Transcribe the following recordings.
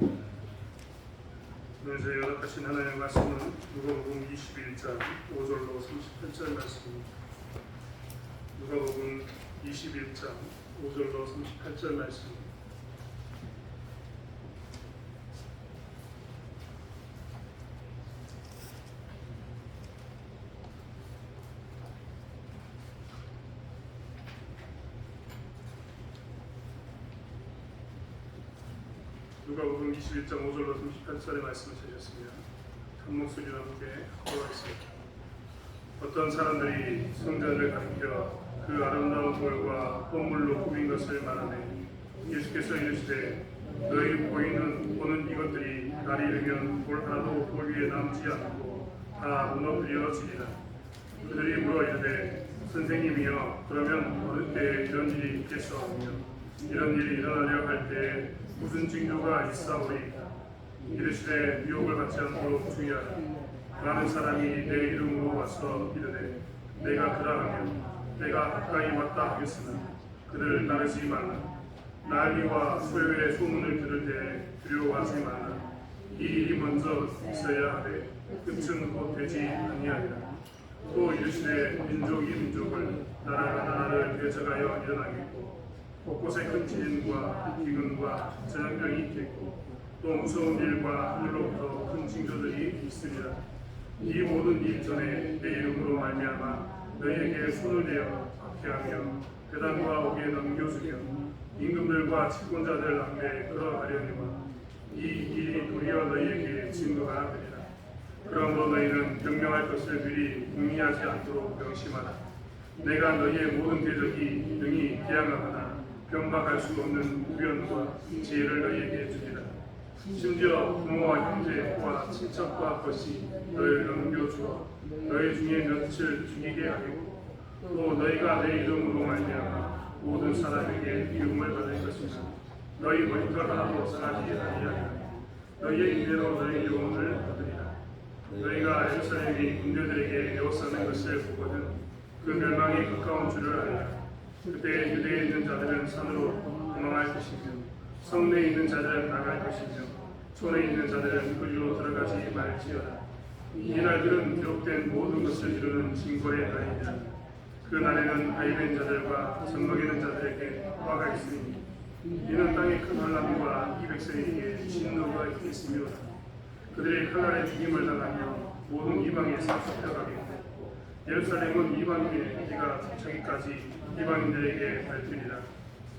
오늘 저희 연합하신 하나님의 말씀은 누가복음 21장 5절로 38절 말씀입니다. 누가복음 21장 5절로 38절 말씀입니다. 누가복음 21장 5절로 38절의 말씀을 찾으셨습니다. 한 목소리로 함께 읽어보겠습니다. 어떤 사람들이 성전을 가리켜 그 아름다운 돌과 꽃물로 꾸민 것을 말하네. 예수께서 이르시되 너희 보는 이것들이 날이 이르면 돌 하나도 돌 위에 남지 않고 다 무너뜨려지리라. 그들이 물어 이르되 선생님이여 그러면 어느 때 이런 일이 있겠사오며 이런 일이 일어나려 할 때에 무슨 징조가 있사오리이까. 이르시되 유혹을 받지 않도록 주의하라. 많은 사람이 내 이름으로 와서 이르되 내가 그러하면 내가 가까이 왔다 하겠으나 그들을 따르지 말라. 난리와 소요의 소문을 들을 때 두려워하지 말라. 이 일이 먼저 있어야 하되 끝은 곧 되지 아니하리라. 또 이르시되 민족이 민족을 나라가 나라를 대적하여 일어나겠고 곳곳에 큰 지진과 기근과 전염병이 있겠고 또 무서운 일과 하늘로부터 큰 징조들이 있으리라. 이 모든 일 전에 내 이름으로 말미암아 너희에게 손을 내어 박해하며 배단과 옥에 넘겨주며 임금들과 채권자들 앞에 끌어가려니와 이 일이 도리어 너희에게 증거가 되리라. 그러므로 너희는 명령할 것을 미리 궁리하지 않도록 명심하라. 내가 너희의 모든 대적이 능히 대항하거나 변박할 수 없는 우연과 지혜를 너희에게 주리라. 심지어 부모와 형제와 친척과 것이 너희를 넘겨주어 너희 중에 몇을 죽이게 하겠고 또 너희가 내 이름으로 말미암아 모든 사람에게 미움을 받을 것이며 너희 머리털 하나도 상하지 아니하리라. 너희의 인대로 너희 영혼을 받으리라. 너희가 예루살렘이 군대들에게 에워싸는 것을 보거든 그 멸망이 가까운 줄을 알라. 그때 유대에 있는 자들은 산으로 도망할 것이며 성내에 있는 자들은 나갈 것이며 촌에 있는 자들은 그리로 들어가지 말지어다. 이 날들은 기록된 모든 것을 이루는 징벌의 날이니라. 그 날에는 아이된 자들과 젖먹이는 자들에게 화가 있으니 이는 땅의 큰 환난과 이 백성에게 진노가 있겠으며 그들의 칼날에 죽임을 당하며 모든 이방에서 쫓겨가겠고 예루살렘은 이방인의 피가 저기까지 이방인들에게 밟히리라.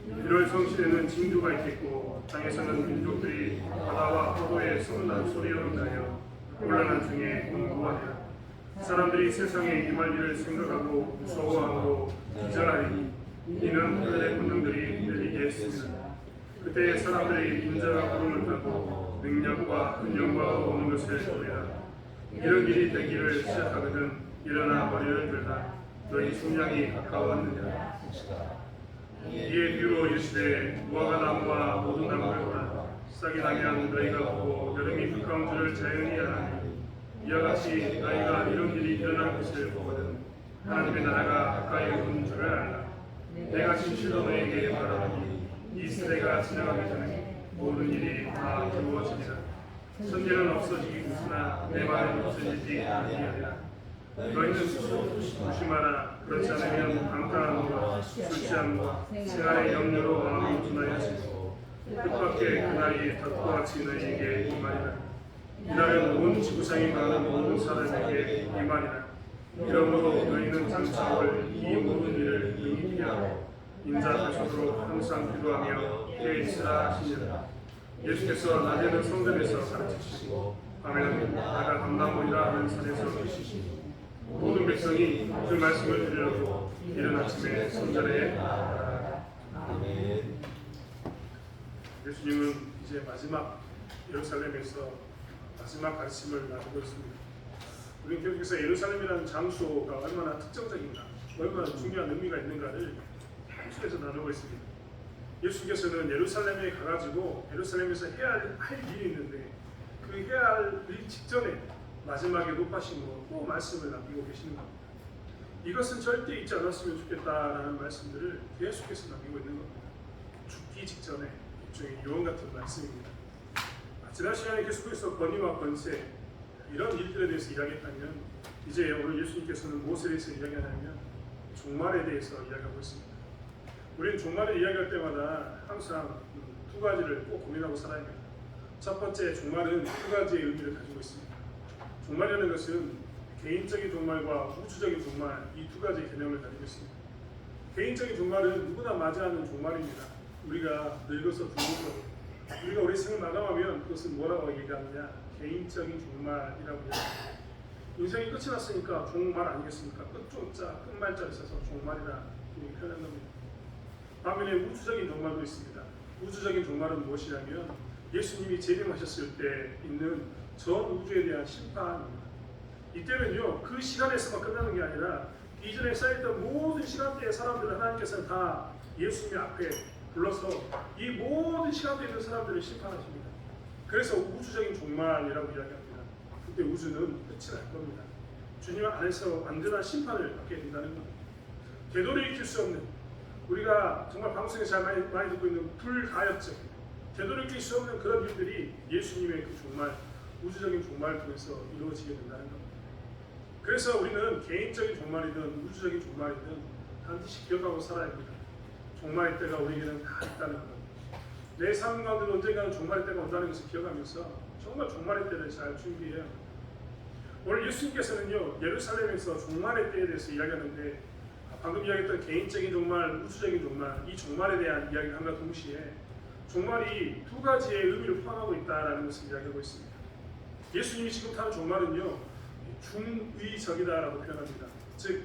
1월 성실에는 징조가 있겠고 땅에서는 민족들이 바다와 포도의 쏟는 소리로 인하여 곤란한 중에 공고하리라. 사람들이 세상에 임할 일을 생각하고 무서워하고 기절하리니 이는 그들의 본능들이 들리게 했습니다. 그때 사람들이 인자가 구름을 타고 능력과 큰 영광으로 오는 것을 보리라. 이런 일이 되기를 시작하거든 일어나 머리를 들라. 너희 식량이 가까웠느냐. 이에 뒤로 이르시되 무화과 나무와 모든 나무를 보라. 싹이 나면 너희가 보고 여름이 가까운 줄을 자연히 알아니 이와 같이 너희가 이런 일이 일어날 것을 보거든 하나님의 나라가 가까이 오는 줄을 알라. 내가 진실로 너희에게 말하노니 이 세대가 지나가기 전에 모든 일이 다 이루어지리라. 천계는 없어지겠으나 내 말은 없어지지 아니하리라. 너희는 스스로 조심하라. 그렇지 않으면 방탕함과 술 취함과 생활의 염려로 마음이 분하여지고 뜻밖의 그날이 덕과 같이 너희에게 임하리라. 이날은 온 지구상에 가는 모든 사람에게 임하리라. 이러므로 너희는 장차올 이 모든 일을 능히 피하고 인자하시도록 항상 기도하며 깨있으라 하시니라. 예수께서 낮에는 성전에서 가르치시고 밤에는 나가 담당하리라 하는 산에서 계시시니 모든 백성이 그 말씀을 들으려고 이른 아침에 성전에 나아가라. 아멘. 예수님은 이제 마지막 예루살렘에서 마지막 가르침을 나누고 있습니다. 우리는 계속해서 예루살렘이라는 장소가 얼마나 특정적인가, 얼마나 중요한 의미가 있는가를 계속해서 나누고 있습니다. 예수께서는 예루살렘에 가가지고 예루살렘에서 해야 할 일이 있는데 그 해야 할 일 직전에 마지막에 높아심으로 또 말씀을 남기고 계시는 겁니다. 이것은 절대 잊지 않았으면 좋겠다라는 말씀들을 계속해서 남기고 있는 겁니다. 죽기 직전에 일종의 유언 같은 말씀입니다. 지난 시간에 계속해서 권위와 권세 이런 일들에 대해서 이야기했다면 이제 오늘 예수님께서는 무엇에 대해서 이야기하냐면 종말에 대해서 이야기하고 있습니다. 우리는 종말을 이야기할 때마다 항상 두 가지를 꼭 고민하고 살아야 합니다. 첫 번째, 종말은 두 가지의 의미를 가지고 있습니다. 종말이라는 것은 개인적인 종말과 우주적인 종말 이 두 가지 개념을 가지고 있습니다. 개인적인 종말은 누구나 맞이하는 종말입니다. 우리가 늙어서 죽고 우리가 우리 생을 마감하면 그것은 뭐라고 얘기하느냐? 개인적인 종말이라고 얘기합니다. 인생이 끝이 났으니까 종말 아니겠습니까? 끝조자, 끝말자를 써서 종말이라 이렇게 표현한 겁니다. 반면에 우주적인 종말도 있습니다. 우주적인 종말은 무엇이냐면 예수님이 재림하셨을 때 있는 전 우주에 대한 심판입니다. 이때는요, 그 시간에서만 끝나는 게 아니라 이전에 쌓였던 모든 시간대의 사람들을 하나님께서는 다 예수님 앞에 불러서 이 모든 시간대에 있는 사람들을 심판하십니다. 그래서 우주적인 종말이라고 이야기합니다. 그때 우주는 끝이 날 겁니다. 주님 안에서 완전한 심판을 받게 된다는 겁니다. 되돌이킬 수 없는, 우리가 정말 방송에서 잘 많이 듣고 있는 불가역적, 되돌이킬 수 없는 그런 일들이 예수님의 그 종말, 우주적인 종말을 통해서 이루어지게 된다는 겁니다. 그래서 우리는 개인적인 종말이든 우주적인 종말이든 반드시 기억하고 살아야 합니다. 종말의 때가 우리에게는 다 있다는 것. 내 삶 가운데도 언젠가는 종말의 때가 온다는 것을 기억하면서 정말 종말의 때를 잘 준비해야 합니다. 오늘 예수님께서는요, 예루살렘에서 종말의 때에 대해서 이야기하는데 방금 이야기했던 개인적인 종말, 우주적인 종말, 이 종말에 대한 이야기를 함과 동시에 종말이 두 가지의 의미를 포함하고 있다는 것을 이야기하고 있습니다. 예수님이 지금 타는 종말은요, 중의적이다라고 표현합니다. 즉,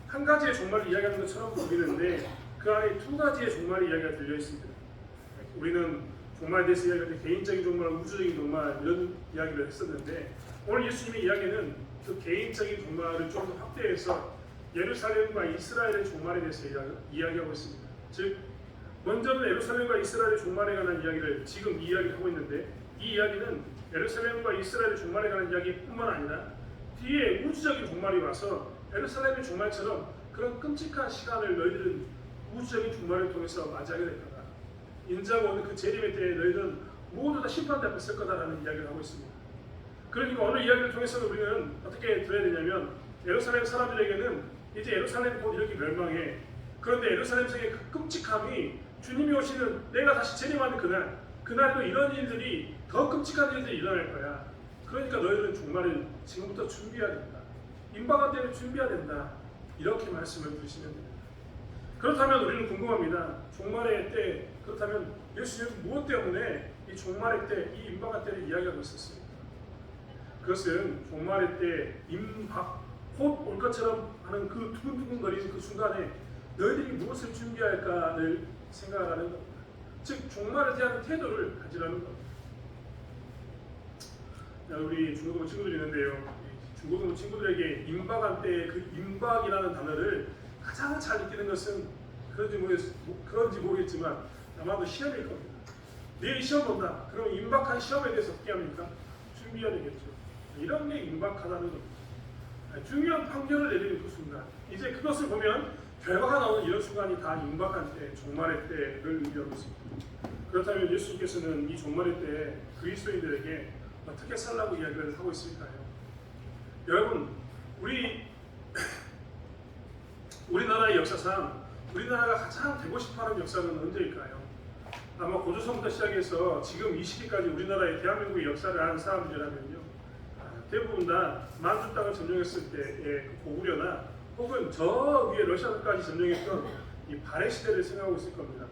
한 가지의 종말을 이야기하는 것처럼 보이는데 그 안에 두 가지의 종말의 이야기가 들려 있습니다. 우리는 종말에 대해서 이야기할 때 개인적인 종말, 우주적인 종말 이런 이야기를 했었는데 오늘 예수님의 이야기는 그 개인적인 종말을 좀 더 확대해서 예루살렘과 이스라엘의 종말에 대해서 이야기하고 있습니다. 즉, 먼저는 예루살렘과 이스라엘의 종말에 관한 이야기를 지금 이야기하고 있는데 이 이야기는 예루살렘과 이스라엘의 종말에 관한 이야기뿐만 아니라 뒤에 우주적인 종말이 와서 예루살렘의 종말처럼 그런 끔찍한 시간을 너희들은 우주적인 종말을 통해서 맞이하게 될 거다. 인자가 오는 그 재림의 때에 너희들은 모두 다 심판대 앞에 설 거다라는 이야기를 하고 있습니다. 그러니까 오늘 이야기를 통해서는 우리는 어떻게 들어야 되냐면 예루살렘 사람들에게는 이제 예루살렘이 곧 이렇게 멸망해. 그런데 예루살렘성의 그 끔찍함이 주님이 오시는 내가 다시 재림하는 그날도 이런 일들이 더 끔찍한 일들이 일어날 거야. 그러니까 너희들은 종말을 지금부터 준비해야 된다. 임박한 때를 준비해야 된다. 이렇게 말씀을 드리시면 됩니다. 그렇다면 우리는 궁금합니다. 종말의 때, 그렇다면 예수님은 무엇 때문에 이 종말의 때, 이 임박한 때를 이야기하고 있었습니까? 그것은 종말의 때 임박, 곧 올 것처럼 하는 그 두근두근거리는 그 순간에 너희들이 무엇을 준비할까를 생각하라는 겁니다. 즉, 종말에 대한 태도를 가지라는 겁니다. 우리 중고등 친구들이 있는데요. 중고등 친구들에게 임박한 때의 그 임박이라는 단어를 가장 잘 느끼는 것은 그런지 모르겠지만 아마도 시험일 겁니다. 내일 시험 본다. 그럼 임박한 시험에 대해서 어떻게 합니까? 준비해야 되겠죠. 이런 게 임박하다는 겁니다. 중요한 판결을 내리는 그 순간, 이제 그것을 보면 결과가 나오는 이런 순간이 다 임박한 때, 종말의 때를 의미하고 있습니다. 그렇다면 예수님께서는 이 종말의 때 그리스도인들에게 어떻게 살라고 이야기를 하고 있을까요? 여러분, 우리나라의 역사상 우리나라가 가장 되고 싶어하는 역사는 언제일까요? 아마 고조선부터 시작해서 지금 이 시기까지 우리나라의 대한민국의 역사를 아는 사람들이라면요, 대부분 다 만주 땅을 점령했을 때의 그 고구려나 혹은 저 위에 러시아까지 점령했던 이 발해 시대를 생각하고 있을 겁니다.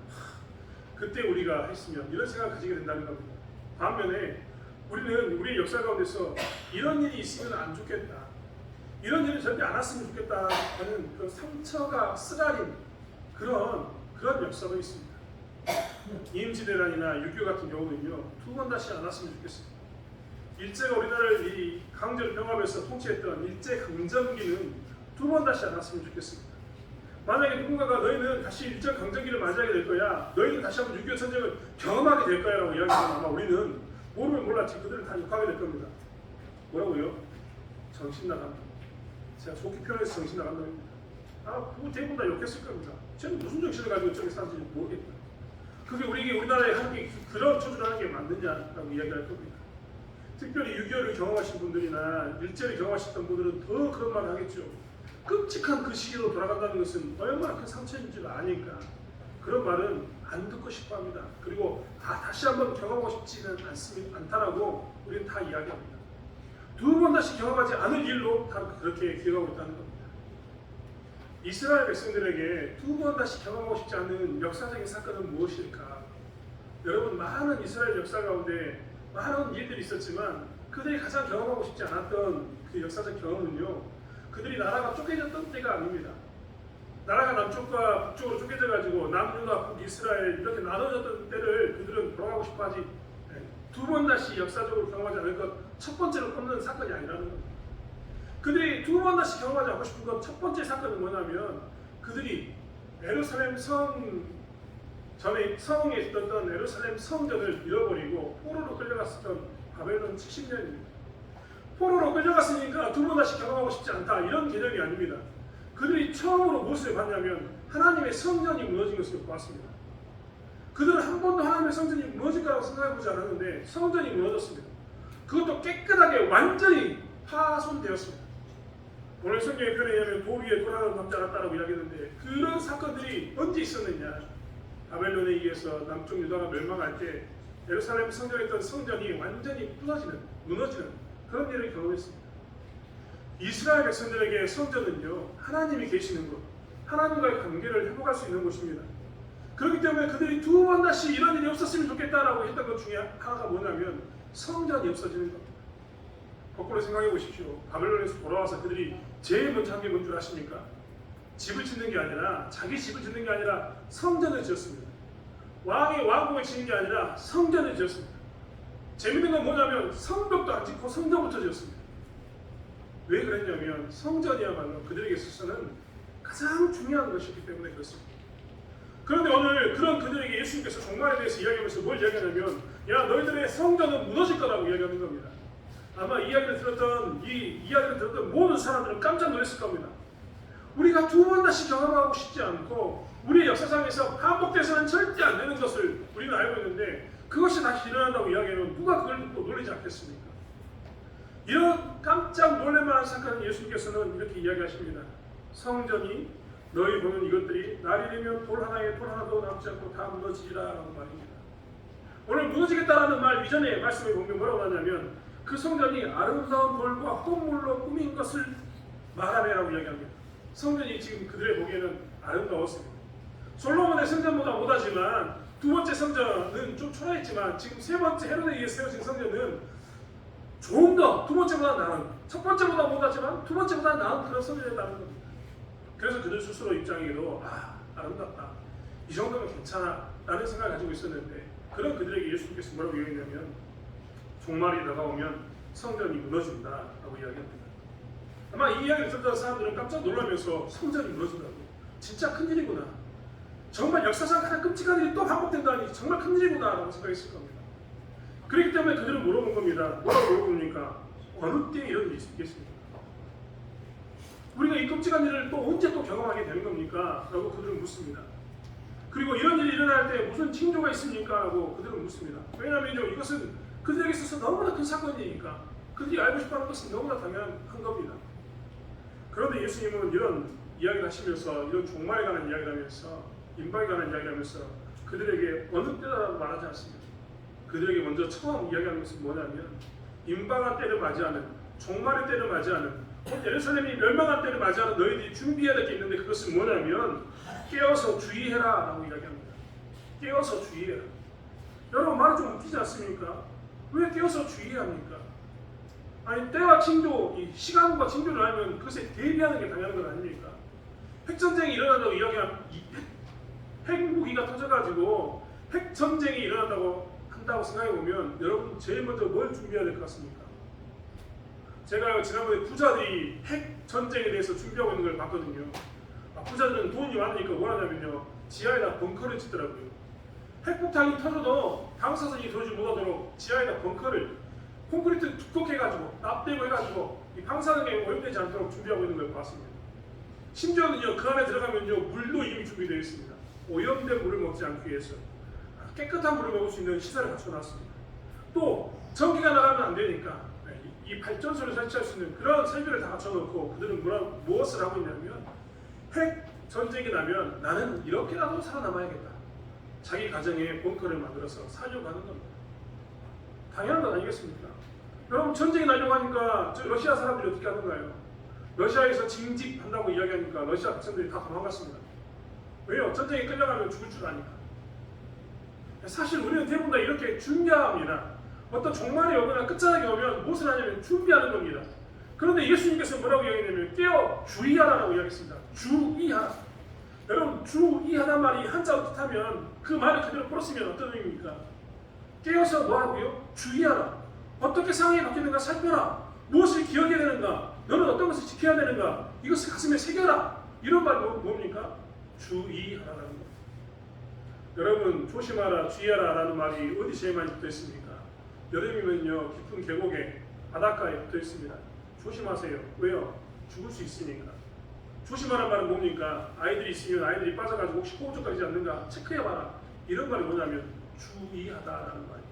그때 우리가 했으면 이런 생각을 가지게 된다는 겁니다. 반면에 우리는 우리의 역사 가운데서 이런 일이 있으면 안 좋겠다, 이런 일은 절대 안 왔으면 좋겠다 하는 그런 상처가 쓰라린 그런 역사도 있습니다. 임진왜란이나 6.25 같은 경우는요, 두 번 다시 안 왔으면 좋겠습니다. 일제가 우리나라를 이 강제로 병합해서 통치했던 일제 강점기는 두 번 다시 안 왔으면 좋겠습니다. 만약에 누군가가 너희는 다시 일제 강점기를 맞이하게 될 거야, 너희는 다시 한번 6.25 전쟁을 경험하게 될 거야 라고 이야기하면 아마 우리는 모르면 몰랐지 그들은 다 욕하게 될 겁니다. 뭐라고요? 정신 나간다. 제가 좋게 표현해서 정신 나간다입니다. 그거 대부분 다 욕했을 겁니다. 쟤는 무슨 정신을 가지고 저기 사는지 모르겠다. 그게 우리나라에 하는 게 그런 처주를 하는 게 맞느냐라고 이야기할 겁니다. 특별히 6.25를 경험하신 분들이나 일제를 경험하셨던 분들은 더 그런 말을 하겠죠. 끔찍한 그 시기로 돌아간다는 것은 얼마나 큰 상처인 줄 아니까 그런 말은 안 듣고 싶어 합니다. 그리고 다시 한번 경험하고 싶지는 않다라고 우리는 다 이야기합니다. 두 번 다시 경험하지 않을 일로 다 그렇게 기억하고 있다는 겁니다. 이스라엘 백성들에게 두 번 다시 경험하고 싶지 않은 역사적인 사건은 무엇일까? 여러분, 많은 이스라엘 역사 가운데 많은 일들이 있었지만 그들이 가장 경험하고 싶지 않았던 그 역사적 경험은요, 그들이 나라가 쪼개졌던 때가 아닙니다. 나라가 남쪽과 북쪽으로 쪼개져가지고 남유다, 북이스라엘 이렇게 나눠졌던 때를 그들은 돌아가고 싶어하지 두 번 다시 역사적으로 경험하지 않을 것 첫 번째로 꼽는 사건이 아니라는 겁니다. 그들이 두 번 다시 경험하지 않고 싶은 것 첫 번째 사건은 뭐냐면 그들이 예루살렘 성에 있었던 예루살렘 성전을 잃어버리고 포로로 끌려갔었던 바벨론 70년입니다. 포로로 끌려갔으니까 두 번 다시 경험하고 싶지 않다 이런 개념이 아닙니다. 그들이 처음으로 무엇을 봤냐면 하나님의 성전이 무너진 것을 보았습니다. 그들은 한 번도 하나님의 성전이 무너질 거라고 생각해보지 않았는데 성전이 무너졌습니다. 그것도 깨끗하게 완전히 파손되었습니다. 오늘 성경의 표현에 의하면 도 위에 돌아가는 남자가 같다라고 이야기했는데 그런 사건들이 언제 있었느냐. 바벨론에 의해서 남쪽 유다가 멸망할 때 예루살렘 성전에 있던 성전이 완전히 무너지는 그런 일을 경험했습니다. 이스라엘 백성들에게 성전은요, 하나님이 계시는 곳, 하나님과의 관계를 회복할 수 있는 곳입니다. 그렇기 때문에 그들이 두 번 다시 이런 일이 없었으면 좋겠다라고 했던 것 중에 하나가 뭐냐면 성전이 없어지는 겁니다. 거꾸로 생각해 보십시오. 바벨론에서 돌아와서 그들이 제일 먼저 한 게 뭔 줄 아십니까? 집을 짓는 게 아니라 자기 집을 짓는 게 아니라 성전을 지었습니다. 왕의 왕궁을 짓는 게 아니라 성전을 지었습니다. 재밌는 건 뭐냐면 성벽도 안 짓고 성전부터 지었습니다. 왜 그랬냐면 성전이야말로 그들에게 있어서는 가장 중요한 것이기 때문에 그렇습니다. 그런데 오늘 그런 그들에게 예수님께서 종말에 대해서 이야기하면서 뭘 이야기하냐면 야, 너희들의 성전은 무너질 거라고 이야기하는 겁니다. 아마 이 이야기를 들었던 모든 사람들은 깜짝 놀랐을 겁니다. 우리가 두 번 다시 경험하고 싶지 않고 우리의 역사상에서 반복돼서는 절대 안 되는 것을 우리는 알고 있는데 그것이 다시 일어난다고 이야기하면 누가 그걸 듣고 놀라지 않겠습니까? 이런 깜짝 놀랄만한 사건을 예수님께서는 이렇게 이야기하십니다. 성전이 너희 보는 이것들이 날이 되면 돌 하나도 남지 않고 다 무너지리라 라고 말입니다. 오늘 무너지겠다라는 말 이전에 말씀에 보면 뭐라고 하냐면 그 성전이 아름다운 돌과 꽃물로 꾸민 것을 말하네라고 이야기합니다. 성전이 지금 그들의 보기에는 아름다웠습니다. 솔로몬의 성전보다 못하지만 두 번째 성전은 좀 초라했지만 지금 세 번째 헤롯에 의해 세워진 성전은 조금 더 두 번째보다 나은, 첫 번째보다 못하지만 두 번째보다 나은 그런 성전이었다는 겁니다. 그래서 그들 스스로 입장에도 아름답다, 이 정도면 괜찮아 라는 생각을 가지고 있었는데 그런 그들에게 예수님께서 뭐라고 이야기하냐면 종말이 다가오면 성전이 무너진다 라고 이야기합니다. 아마 이 이야기를 듣던 사람들은 깜짝 놀라면서 성전이 무너진다고, 진짜 큰일이구나, 정말 역사상 가장 끔찍한 일이 또 반복된다니 정말 큰일이구나 라고 생각했을 겁니다. 그렇기 때문에 그들은 물어본 겁니다. 뭐라고 물어봅니까? 어느 때 이런 일이 있겠습니까? 우리가 이 끔찍한 일을 또 언제 또 경험하게 되는 겁니까? 라고 그들은 묻습니다. 그리고 이런 일이 일어날 때 무슨 징조가 있습니까? 라고 그들은 묻습니다. 왜냐하면 이것은 그들에게 있어서 너무나 큰 사건이니까 그들이 알고 싶어하는 것은 너무나 당연한 겁니다. 그런데 예수님은 이런 이야기를 하시면서 이런 종말에 관한 이야기를 하면서 임박에 관한 이야기를 하면서 그들에게 어느 때라고 말하지 않습니다. 그들에게 먼저 처음 이야기하는 것은 뭐냐면 임박한 때를 맞이하는, 종말의 때를 맞이하는, 예루살렘이 멸망한 때를 맞이하는 너희들이 준비해야 될 게 있는데 그것은 뭐냐면 깨어서 주의해라 라고 이야기합니다. 깨어서 주의해라. 여러분, 말이 좀 웃기지 않습니까? 왜 깨어서 주의해야 합니까? 아니, 때와 징조, 이 시간과 징조를 알면 그것에 대비하는 게 당연한 건 아닙니까? 핵전쟁이 일어난다고 이야기하면 핵무기가 터져가지고 핵전쟁이 일어난다고 한다고 생각해보면 여러분 제일 먼저 뭘 준비해야 될 것 같습니까? 제가 지난번에 부자들이 핵전쟁에 대해서 준비하고 있는 걸 봤거든요. 부자들은 돈이 많으니까 뭘 하냐면요, 지하에다 벙커를 짓더라고요. 핵폭탄이 터져도 방사선이 들어오지 못하도록 지하에다 벙커를 콘크리트 두껍게 해가지고 납대고 해가지고 이 방사능에 오염되지 않도록 준비하고 있는 걸 봤습니다. 심지어는요, 그 안에 들어가면요 물도 이미 준비되어 있습니다. 오염된 물을 먹지 않기 위해서 깨끗한 물을 먹을 수 있는 시설을 갖춰놨습니다. 또 전기가 나가면 안 되니까 이 발전소를 설치할 수 있는 그런 설비를 다 갖춰놓고 그들은 무엇을 하고 있냐면 핵 전쟁이 나면 나는 이렇게라도 살아남아야겠다. 자기 가정에 벙커를 만들어서 살려고 하는 겁니다. 당연한 건 아니겠습니까? 여러분 전쟁이 나려고 하니까 러시아 사람들이 어떻게 하는가요? 러시아에서 징집한다고 이야기하니까 러시아 백성들이 다 도망갔습니다. 왜요? 전쟁에 끌려가면 죽을 줄 아니까. 사실 우리는 대부분 다 이렇게 준비합니다. 어떤 종말이 오거나 끝자락이 오면 무엇을 하냐면 준비하는 겁니다. 그런데 예수님께서 뭐라고 이야기하냐면 깨어 주의하라라고 이야기했습니다. 주의하라. 여러분 주의하란 말이 한자로 뜻하면 그 말을 그대로 풀었으면 어떤 의미입니까? 깨어서 뭐하고요? 주의하라. 어떻게 상황이 바뀌는가 살펴라. 무엇을 기억해야 되는가? 너는 어떤 것을 지켜야 되는가? 이것을 가슴에 새겨라. 이런 말이 뭡니까? 주의하라는 겁니다. 여러분 조심하라 주의하라라는 말이 어디 제일 많이 붙어 있습니까? 여름이면요 깊은 계곡에 바닷가에 붙어 있습니다. 조심하세요. 왜요? 죽을 수 있으니까. 조심하라는 말은 뭡니까? 아이들이 있으면 아이들이 빠져가지고 혹시 호흡조까지 않는가 체크해봐라. 이런 말이 뭐냐면 주의하다라는 말입니다.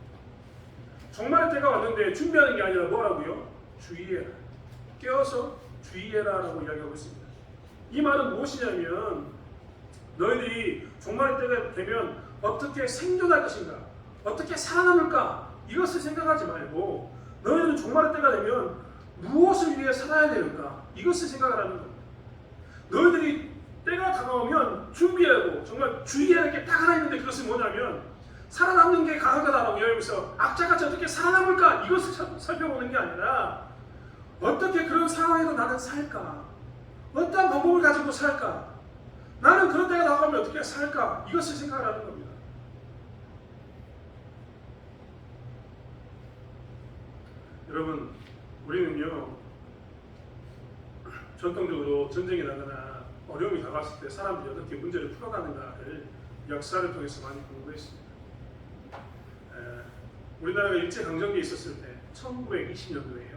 정말의 때가 왔는데 준비하는 게 아니라 뭐라고요? 주의해라. 깨어서 주의해라라고 이야기하고 있습니다. 이 말은 무엇이냐면 너희들이 종말의 때가 되면 어떻게 생존할 것인가, 어떻게 살아남을까 이것을 생각하지 말고 너희들은 종말의 때가 되면 무엇을 위해 살아야 되는가 이것을 생각하라는 겁니다. 너희들이 때가 다가오면 준비하고 정말 주의해야 할 게 딱 하나 있는데 그것은 뭐냐면 살아남는 게 강하다라고 이야기하면서 악자같이 어떻게 살아남을까 이것을 살펴보는 게 아니라 어떻게 그런 상황에서 나는 살까, 어떤 방법을 가지고 살까, 나는 그런 때가 나가면 어떻게 살까 이것을 생각하라는 겁니다. 여러분 우리는요 전통적으로 전쟁이 나거나 어려움이 다가왔을 때 사람들이 어떻게 문제를 풀어가는가를 역사를 통해서 많이 공부했습니다. 우리나라가 일제강점기에 있었을 때 1920년도에요.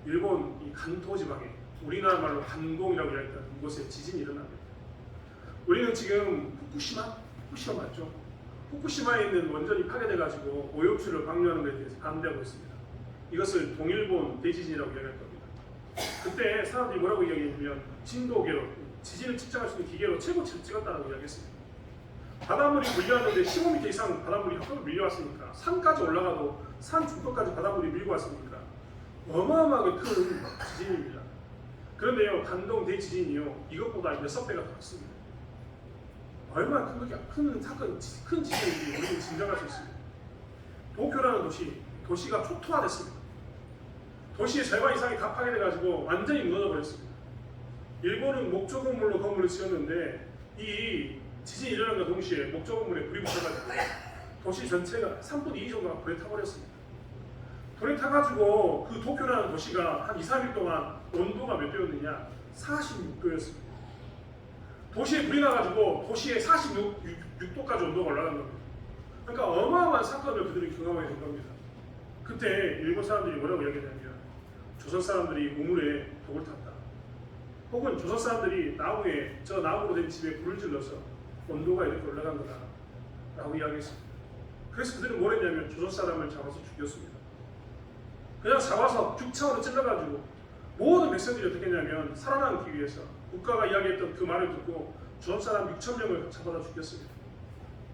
일본 이 간토 지방에 우리나라 말로 간공이라고 이야기했던 이곳에 지진이 일어납니다. 우리는 지금 후쿠시마 맞죠? 후쿠시마에 있는 원전이 파괴돼가지고 오염수를 방류하는 것에 대해서 반대하고 있습니다. 이것을 동일본 대지진이라고 이야기할 겁니다. 그때 사람들이 뭐라고 이야기했냐면 진도계로 지진을 측정할 수 있는 기계로 최고치를 찍었다고 이야기했습니다. 바닷물이 밀려왔는데 15m 이상 바닷물이 헛으로 밀려왔으니까 산까지 올라가도 산 중턱까지 바닷물이 밀고 왔으니까 어마어마하게 큰 지진입니다. 그런데요 단동 대지진이요 이것보다 몇 석 배가 더 컸습니다. 얼마나 큰 사건, 큰 지진인지 우리는 짐작할 수 있습니다. 도쿄라는 도시가 초토화됐습니다. 도시의 절반 이상이 다 파괴돼가지고 완전히 무너져버렸습니다. 일본은 목조 건물로 건물을 지었는데 이 지진이 일어난과 동시에 목조 건물에 불이 붙어가지고 도시 전체가 3분의 2 정도가 불에 타버렸습니다. 불에 타가지고 그 도쿄라는 도시가 한 2, 3일 동안 온도가 몇 도였느냐? 46도였습니다. 도시에 불이 나가지고 도시에 46도까지 온도가 올라간 겁니다. 그러니까 어마어마한 사건을 그들이 경험하게 된 겁니다. 그때 일본 사람들이 뭐라고 이야기했냐면 조선 사람들이 우물에 독을 탔다. 혹은 조선 사람들이 나무에 저 나무로 된 집에 불을 질러서 온도가 이렇게 올라간 거다 라고 이야기했습니다. 그래서 그들은 뭘 했냐면 조선 사람을 잡아서 죽였습니다. 그냥 잡아서 죽창으로 찔러가지고 모든 백성들이 어떻게 했냐면 살아남기 위해서 국가가 이야기했던 그 말을 듣고 조선 사람 6,000명을 잡아다 죽였습니다.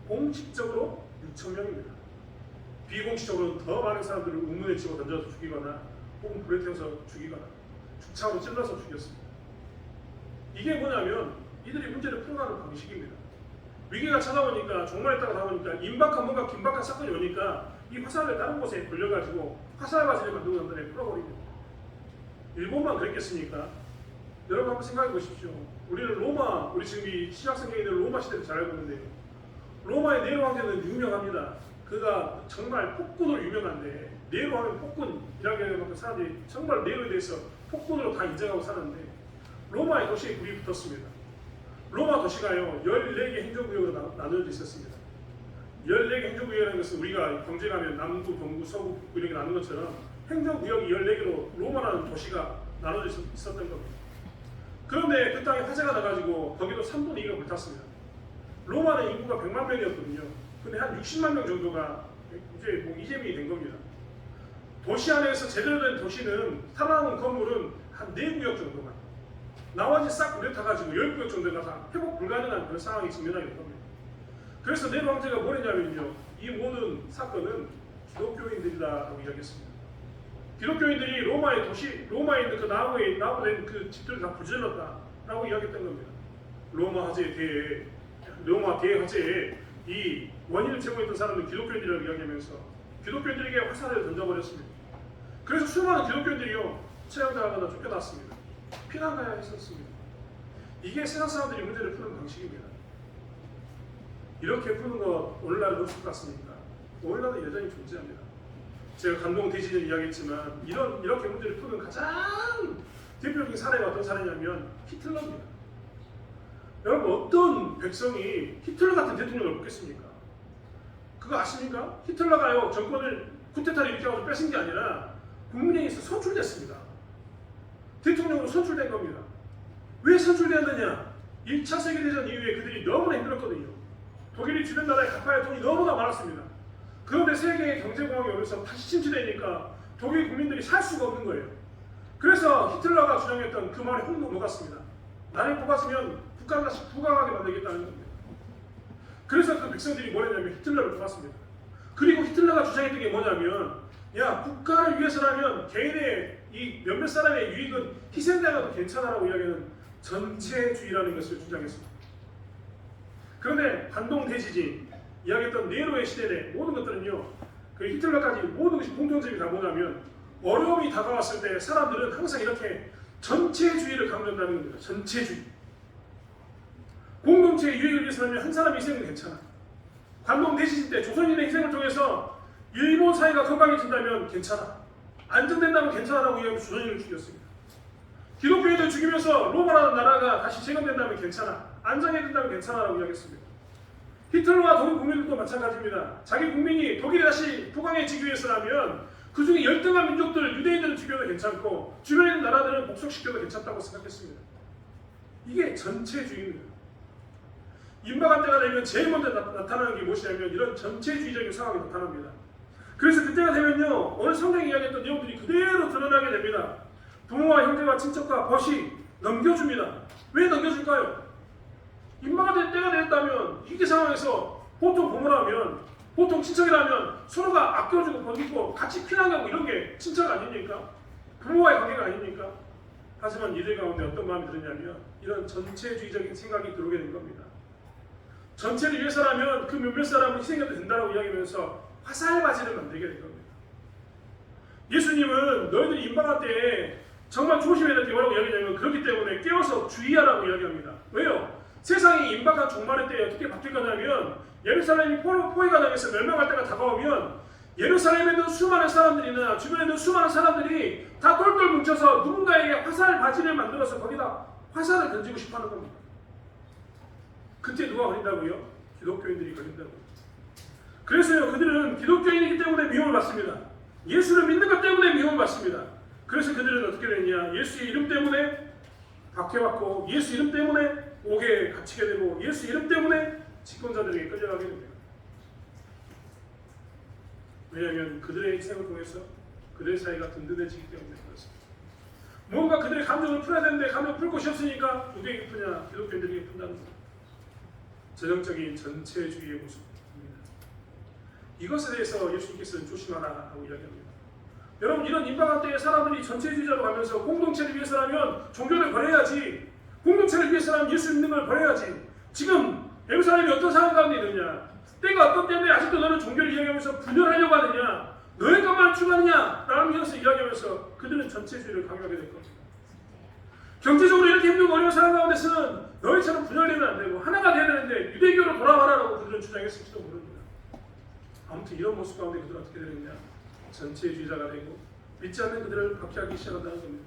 공식적으로 6,000명입니다. 비공식적으로는 더 많은 사람들을 우물에 집어 던져서 죽이거나 혹은 불에 태워서 죽이거나 죽창으로 찔러서 죽였습니다. 이게 뭐냐면 이들이 문제를 풀어가는 방식입니다. 위기가 찾아오니까 종말에 따라 나오니까 임박한 뭔가 긴박한 사건이 오니까 이 화살을 다른 곳에 돌려가지고 화살바지를 만들고 난 다음에 풀어버립니다. 일본만 그랬겠습니까? 여러분 한번 생각해 보십시오. 우리는 우리 지금 이 신약성경에 있는 로마 시대를 잘 알고 있는데요. 로마의 네로 황제는 유명합니다. 그가 정말 폭군으로 유명한데 네로 하면 폭군이라고 해서 사람들이 정말 네로에 대해서 폭군으로 다 인정하고 사는데 로마의 도시에 불이 붙었습니다. 로마 도시가요 14개 행정구역으로 나누어져 있었습니다. 14개 행정구역이라는 것은 우리가 경제가면 남부, 동부, 서부, 북부 이렇게 나누는 것처럼 행정구역이 14개로 로마라는 도시가 나눠져 있었던 겁니다. 그런데 그 땅에 화재가 나가지고 거기도 3분의 2가 불탔습니다. 로마는 인구가 100만 명이었거든요. 근데 한 60만 명 정도가 이제 뭐 이재민이 된 겁니다. 도시 안에서 제대로 된 도시는 살아남은 건물은 한 4구역 정도만, 나머지 싹 우려타가지고 10구역 정도가 다 회복 불가능한 그런 상황이 직면하게 된 겁니다. 그래서 네로 황제가 뭐랬냐면요, 이 모든 사건은 기독교인들이다라고 이야기했습니다. 기독교인들이 로마의 도시, 로마에 있는 그 나무된 그 집들을 다 불질렀다라고 이야기했던 겁니다. 로마 대화재에 이 원인을 제공했던 사람은 기독교인들이라고 이야기하면서 기독교인들에게 화살을 던져버렸습니다. 그래서 수많은 기독교인들이요, 체험당하거나 쫓겨났습니다. 피난가야 했었습니다. 이게 세상 사람들이 문제를 푸는 방식입니다. 이렇게 푸는 거 오늘날은 없을 것 같습니까? 오늘날은 여전히 존재합니다. 제가 감동 대지를 이야기했지만 이렇게 문제를 푸는 가장 대표적인 사례가 어떤 사례냐면 히틀러입니다. 여러분, 어떤 백성이 히틀러 같은 대통령을 뽑겠습니까? 그거 아십니까? 히틀러가요, 정권을 쿠데타를 일으켜서 뺏은 게 아니라 국민에 의해서 선출됐습니다. 대통령으로 선출된 겁니다. 왜 선출되었느냐? 1차 세계대전 이후에 그들이 너무나 힘들었거든요. 독일이 주변 나라에 갚아야 돈이 너무나 많았습니다. 그런데 세계의 경제공황이 오면서 다시 침체되니까 독일 국민들이 살 수가 없는 거예요. 그래서 히틀러가 주장했던 그 말에 훅 넘어갔습니다. 나를 뽑았으면 국가가 부강하게 만들겠다는 겁니다. 그래서 그 백성들이 뭐랬냐면 히틀러를 뽑았습니다. 그리고 히틀러가 주장했던 게 뭐냐면, 야, 국가를 위해서라면 개인의 이 몇몇 사람의 유익은 희생당해도 괜찮아라고 이야기하는 전체주의라는 것을 주장했습니다. 그런데 반동 대지진 이야기했던 네로의 시대 내 모든 것들은요, 그 히틀러까지 모든 것이 공통점이 다 뭐냐면, 어려움이 다가왔을 때 사람들은 항상 이렇게 전체주의를 강조한다는 겁니다. 전체주의. 공동체의 유익을 위해서라면 한 사람의 희생은 괜찮아. 반동 대지진 때 조선인의 희생을 통해서 일본 사회가 건강해진다면 괜찮아. 안정된다면 괜찮아라고 이야기하고 조선인을 죽였습니다. 기독교인을 죽이면서 로마라는 나라가 다시 재건된다면 괜찮아. 안정해진다면 괜찮아라고 이야기했습니다. 히틀러와 독일 국민들도 마찬가지입니다. 자기 국민이 독일이 다시 부강해지기 위해서라면 그 중에 열등한 민족들, 유대인들을 죽여도 괜찮고 주변에 있는 나라들은 복속시켜도 괜찮다고 생각했습니다. 이게 전체주의입니다. 임박한 때가 되면 제일 먼저 나타나는 게 무엇이냐면 이런 전체주의적인 상황이 나타납니다. 그래서 그때가 되면요, 오늘 성경이 이야기했던 내용들이 그대로 드러나게 됩니다. 부모와 형제와 친척과 벗이 넘겨줍니다. 왜 넘겨줄까요? 임박한 때가 되었다면 이게 상황에서 보통 부모라면, 보통 친척이라면 서로가 아껴주고 버리고 같이 피난하고 이런 게 친척 아닙니까? 부모와의 관계가 아닙니까? 하지만 이들 가운데 어떤 마음이 들었냐면 이런 전체주의적인 생각이 들어오게 된 겁니다. 전체를 위해서라면 그 몇몇 사람은 희생해도 된다고 이야기하면서 화살바지를 만들게 된 겁니다. 예수님은 너희들이 임박할 때 정말 조심해야 될 게 뭐라고 이야기하냐면, 그렇기 때문에 깨워서 주의하라고 이야기합니다. 왜요? 세상이 임박한 종말의 때에 어떻게 바뀔 거냐면, 예루살렘이 포위가 당해서 멸망할 때가 다가오면 예루살렘에 있는 수많은 사람들이나 주변에 있는 수많은 사람들이 다 똘똘 뭉쳐서 누군가에게 화살바지를 만들어서 거기다 화살을 던지고 싶어하는 겁니다. 그때 누가 걸린다고요? 기독교인들이 걸린다고요. 그래서요, 그들은 기독교인이기 때문에 미움을 받습니다. 예수를 믿는 것 때문에 미움을 받습니다. 그래서 그들은 어떻게 되냐? 예수의 이름 때문에 박해받고, 예수 이름 때문에 옥에 갇히게 되고, 예수 이름 때문에 집권자들에게 끌려가게 됩니다. 왜냐하면 그들의 희생을 통해서 그들의 사이가 든든해지기 때문에 그렇습니다. 뭔가 그들의 감정을 풀어야 되는데 감정을 풀 곳이 없으니까 누구에게 푸냐? 기독교인들에게 푼다는 겁니다. 전형적인 전체주의의 모습입니다. 이것에 대해서 예수님께서는 조심하라고 이야기합니다. 여러분, 이런 임박한 때에 사람들이 전체주의자로 가면서 공동체를 위해서라면 종교를 버려야지, 공동체를 위해서라면 예수 믿는 걸 버려야지. 지금 예루살렘이 어떤 상황 가운데 있느냐, 때가 어떤 때인데 아직도 너는 종교를 이야기하면서 분열하려고 하느냐, 너의 것만 추구하느냐 라면서 이야기하면서 그들은 전체주의를 강요하게 될 겁니다. 경제적으로 이렇게 힘들고 어려운 상황 가운데서는 너희처럼 분열되면 안 되고 하나가 돼야 되는데 유대교로 돌아와라라고 그들은 주장했을지도 모릅니다. 아무튼 이런 모습 가운데 그들은 어떻게 되느냐, 전체주의자가 되고 믿지 않는 그들을 박해하기 시작한다는 겁니다.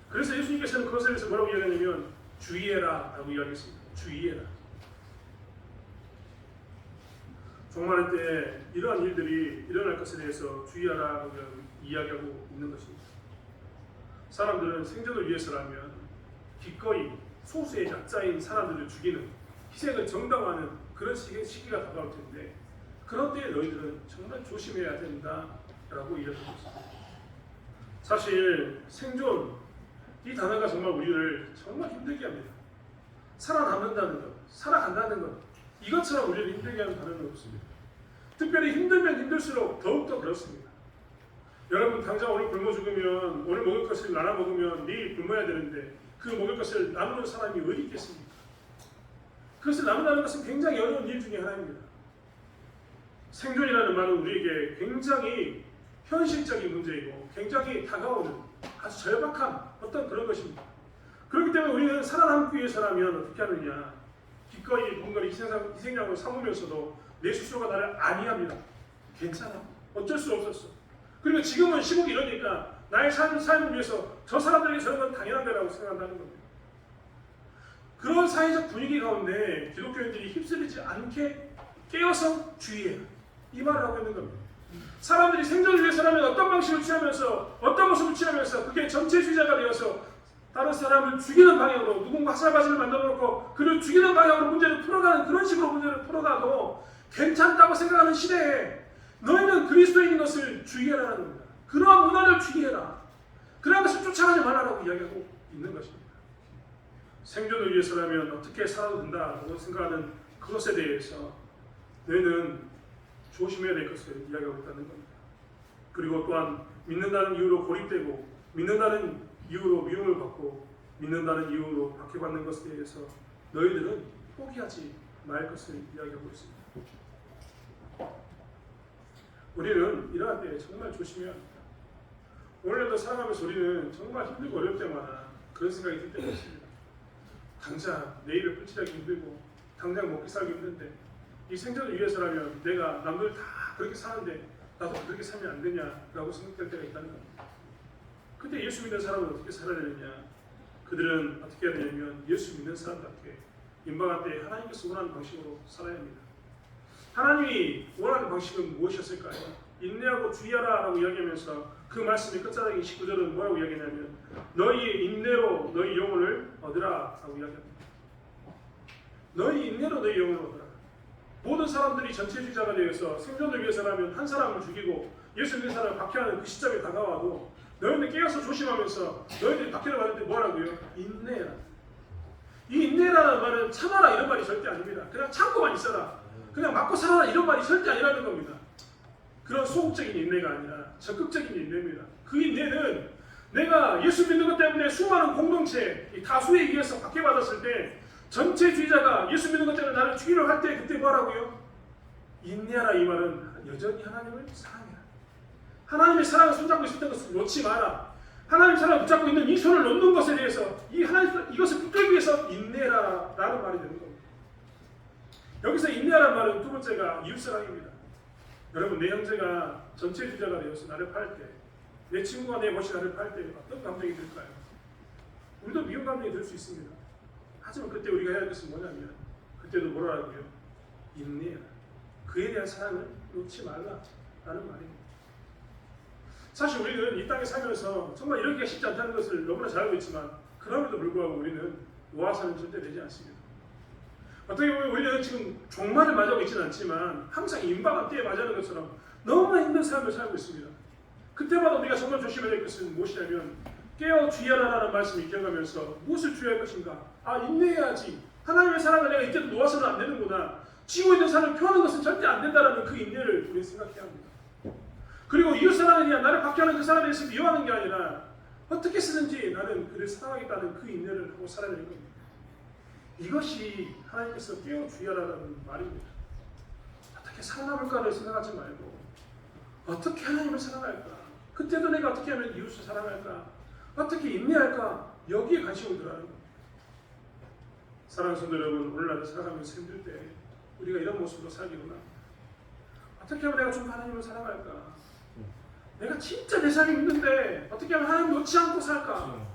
그래서 예수님께서는 그것에 대해서 뭐라고 이야기하냐면 주의해라 라고 이야기했습니다. 주의해라. 종말의 때 이러한 일들이 일어날 것에 대해서 주의하라고 이야기하고 있는 것입니다. 사람들은 생존을 위해서라면 기꺼이 소수의 약자인 사람들을 죽이는, 희생을 정당화하는 그런 시기가 다가올 텐데, 그런 때에 너희들은 정말 조심해야 된다라고 이야기하고 있습니다. 사실 생존 이 단어가 정말 우리를 정말 힘들게 합니다. 살아남는다는 것, 살아간다는 것, 이것처럼 우리를 힘들게 하는 단어는 없습니다. 특별히 힘들면 힘들수록 더욱더 그렇습니다. 여러분 당장 오늘 굶어 죽으면 오늘 먹을 것을 나눠 먹으면 내일 굶어야 되는데 그 먹을 것을 나누는 사람이 어디 있겠습니까? 그것을 나눈다는 것은 굉장히 어려운 일 중에 하나입니다. 생존이라는 말은 우리에게 굉장히 현실적인 문제이고 굉장히 다가오는 아주 절박한 어떤 그런 것입니다. 그렇기 때문에 우리는 살아남기 위해서라면 어떻게 하느냐, 기꺼이 뭔가를 희생양으로 삼으면서도 내 스스로가 나를 안위합니다. 괜찮아, 어쩔 수 없었어. 그리고 지금은 시국이 이러니까 나의 삶을 위해서 저 사람들에게 저런 건 당연한 거라고 생각한다는 겁니다. 그런 사회적 분위기 가운데 기독교인들이 휩쓸리지 않게 깨어서 주의해라, 이 말을 하고 있는 겁니다. 사람들이 생존을 위해서라면 어떤 방식을 취하면서 어떤 모습을 취하면서 그게 전체주의자가 되어서 다른 사람을 죽이는 방향으로 누군가 화살바지를 만들어 놓고 그를 죽이는 방향으로 문제를 풀어가는 그런 식으로 문제를 풀어가도 괜찮다고 생각하는 시대에 너희는 그리스도인인 것을 주의해라는 겁니다. 그러한 문화를 주의해라. 그러한 것을 쫓아가지 말라라고 이야기하고 있는 것입니다. 생존을 위해서라면 어떻게 살아도 된다고 생각하는 그것에 대해서 너희는 조심해야 될 것을 이야기하고 있다는 겁니다. 그리고 또한 믿는다는 이유로 고립되고 믿는다는 이유로 미움을 받고 믿는다는 이유로 박해받는 것에 대해서 너희들은 포기하지 말 것을 이야기하고 있습니다. 우리는 이러한 때에 정말 조심해야 합니다. 오늘날도 살아가면서 우리는 정말 힘들고 어려울 때마다 그런 생각이 들 때가 있습니다. 당장 내일을 풀칠하기 힘들고 당장 먹기 살기 힘든데 이 생존을 위해서라면 내가 남들 다 그렇게 사는데 나도 그렇게 살면 안 되냐라고 생각될 때가 있다는 겁니다. 그때 예수 믿는 사람은 어떻게 살아야 되느냐? 그들은 어떻게 해야 되냐면 예수 믿는 사람답게 임박할 때 하나님께서 원하는 방식으로 살아야 합니다. 하나님이 원하는 방식은 무엇이었을까요? 인내하고 주의하라 라고 이야기하면서 그 말씀의 끝자락인 19절은 뭐라고 이야기하냐면 너희의 인내로 너희 영혼을 얻으라 라고 이야기합니다. 너희 인내로 너희 영혼을 얻으라. 모든 사람들이 전체주의자가 되어서 생존을 위해서라면 한 사람을 죽이고 예수 믿는 사람을 박해하는 그 시점이 다가와도 너희들 깨어서 조심하면서 너희들이 박해를 받을 때 뭐라고요? 인내해라. 이 인내라는 말은 참아라 이런 말이 절대 아닙니다. 그냥 참고만 있어라. 그냥 맞고 살아라 이런 말이 절대 아니라는 겁니다. 그런 소극적인 인내가 아니라 적극적인 인내입니다. 그 인내는 내가 예수 믿는 것 때문에 수많은 공동체, 다수에 의해서 박해받았을 때 전체주의자가 예수 믿는 것 때문에 나를 죽이려 할 때 그때 뭐라고요? 인내하라 이 말은 여전히 하나님을 사랑해라. 하나님의 사랑을 손잡고 있었던 것을 놓지 마라. 하나님의 사랑을 붙잡고 있는 이 손을 놓는 것에 대해서 이것을 붙들기 위해서 인내해라 라는 말이 되는 겁니다. 여기서 인내하라는 말은 두 번째가 이웃사랑입니다. 여러분 내 형제가 전체주의자가 되어서 나를 팔 때, 내 친구가 내 멋이 나를 팔 때 어떤 감정이 들까요? 우리도 미운 감정이 들 수 있습니다. 하지만 그때 우리가 해야 할 것은 뭐냐면 그때도 뭐라고요? 인내해라. 그에 대한 사랑을 놓지 말라라는 말입니다. 사실 우리는 이 땅에 살면서 정말 이러기가 쉽지 않다는 것을 너무나 잘 알고 있지만 그럼에도 불구하고 우리는 노아사는 절대 되지 않습니다. 어떻게 보면 우리는 지금 종말을 맞이하고 있지는 않지만 항상 임박한 때에 맞이하는 것처럼 너무나 힘든 삶을 살고 있습니다. 그때마다 우리가 정말 조심해야 될 것은 무엇이냐면 깨어 주의하라는 말씀을 기억하면서 무엇을 주의할 것인가? 인내해야지. 하나님의 사랑을 내가 이때도 놓아서는 안 되는구나. 지고 있는 삶을 표하는 것은 절대 안 된다는 그 인내를 우리는 생각해야 합니다. 그리고 이웃사랑에 대한 나를 박해하는 그 사람에 대해서 미워하는 게 아니라 어떻게 쓰든지 나는 그를 사랑하겠다는 그 인내를 하고 살아야 되는 겁니다. 이것이 하나님께서 깨어 주의하라는 말입니다. 어떻게 살아남을까를 생각하지 말고 어떻게 하나님을 사랑할까? 그때도 내가 어떻게 하면 이웃을 사랑할까? 어떻게 인내할까? 여기에 관심을 두라는 겁니다. 사랑하는 성도 여러분, 오늘날 살아가면서 힘들 때 우리가 이런 모습으로 살기구나. 어떻게 하면 내가 좀 하나님을 사랑할까? 내가 진짜 내 삶이 힘든데 어떻게 하면 하나님 놓지 않고 살까?